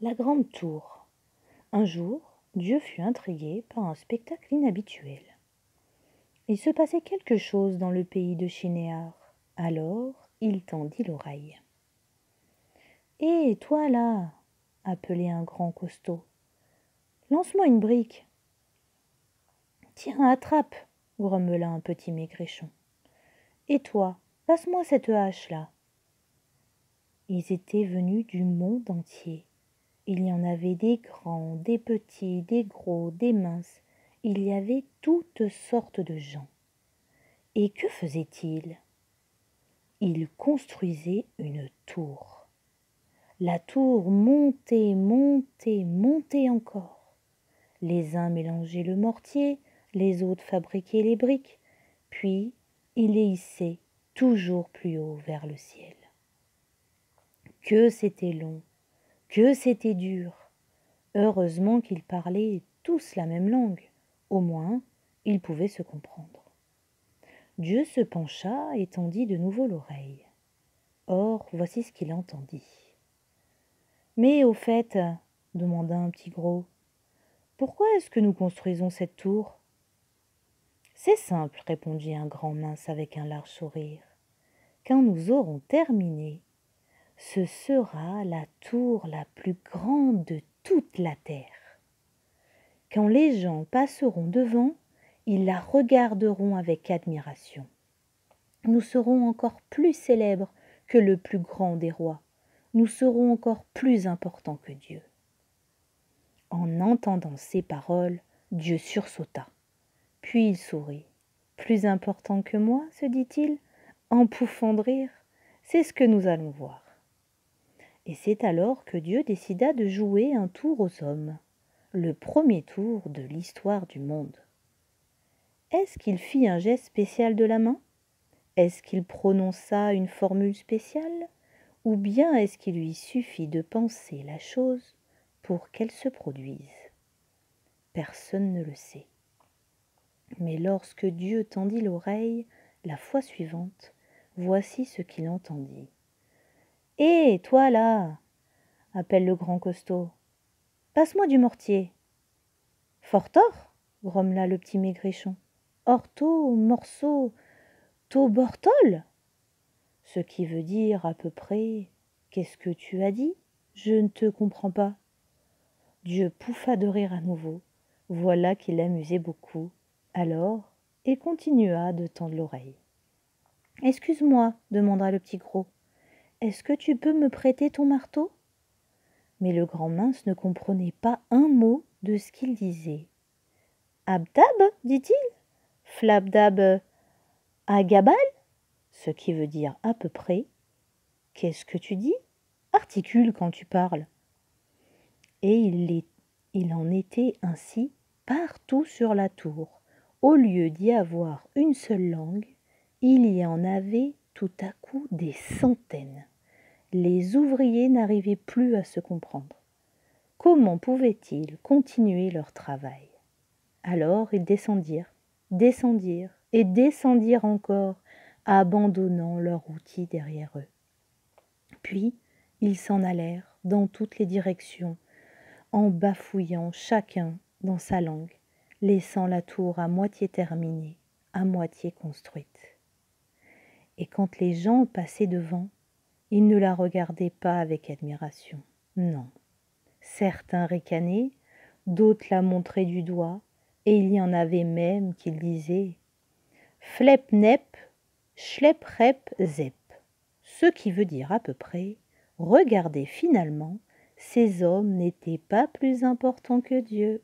La grande tour. Un jour, Dieu fut intrigué par un spectacle inhabituel. Il se passait quelque chose dans le pays de Shinéar. Alors, il tendit l'oreille. « Hé, toi là !» appelait un grand costaud. « Lance-moi une brique. »« Tiens, attrape !» grommela un petit maigrichon. « Et toi, passe-moi cette hache-là. » Ils étaient venus du monde entier. Il y en avait des grands, des petits, des gros, des minces. Il y avait toutes sortes de gens. Et que faisaient-ils ? Ils construisaient une tour. La tour montait, montait, montait encore. Les uns mélangeaient le mortier, les autres fabriquaient les briques, puis ils les hissaient toujours plus haut vers le ciel. Que c'était long, que c'était dur. Heureusement qu'ils parlaient tous la même langue. Au moins, ils pouvaient se comprendre. Dieu se pencha et tendit de nouveau l'oreille. Or, voici ce qu'il entendit. « Mais au fait, demanda un petit gros, pourquoi est-ce que nous construisons cette tour ? » « C'est simple, répondit un grand mince avec un large sourire. Quand nous aurons terminé, ce sera la tour la plus grande de toute la terre. Quand les gens passeront devant, ils la regarderont avec admiration. Nous serons encore plus célèbres que le plus grand des rois. Nous serons encore plus importants que Dieu. » En entendant ces paroles, Dieu sursauta. Puis il sourit. « Plus important que moi, se dit-il, en pouffant de rire. C'est ce que nous allons voir. » Et c'est alors que Dieu décida de jouer un tour aux hommes, le premier tour de l'histoire du monde. Est-ce qu'il fit un geste spécial de la main ? Est-ce qu'il prononça une formule spéciale ? Ou bien est-ce qu'il lui suffit de penser la chose pour qu'elle se produise ? Personne ne le sait. Mais lorsque Dieu tendit l'oreille, la fois suivante, voici ce qu'il entendit. « Hé, toi là !» appelle le grand costaud. « Passe-moi du mortier. »« Fort tort !» grommela le petit maigrichon. « Orto, morceau, tobortol !» Ce qui veut dire à peu près « Qu'est-ce que tu as dit ? Je ne te comprends pas. » Dieu pouffa de rire à nouveau. Voilà qui l'amusait beaucoup. Alors, il continua de tendre l'oreille. « Excuse-moi, demanda le petit gros. Est-ce que tu peux me prêter ton marteau ? » Mais le grand mince ne comprenait pas un mot de ce qu'il disait. « Abdab, dit-il. Flabdab, agabal, ce qui veut dire à peu près. Qu'est-ce que tu dis ? Articule quand tu parles. » Et il en était ainsi partout sur la tour. Au lieu d'y avoir une seule langue, il y en avait tout à coup des centaines. Les ouvriers n'arrivaient plus à se comprendre. Comment pouvaient-ils continuer leur travail ? Alors ils descendirent et descendirent encore, abandonnant leur outil derrière eux. Puis ils s'en allèrent dans toutes les directions, en bafouillant chacun dans sa langue, laissant la tour à moitié terminée, à moitié construite. Et quand les gens passaient devant, ils ne la regardaient pas avec admiration, non. Certains ricanaient, d'autres la montraient du doigt, et il y en avait même qui disaient « Flep-nep, schlep-rep, zep », ce qui veut dire à peu près « Regardez finalement, ces hommes n'étaient pas plus importants que Dieu ».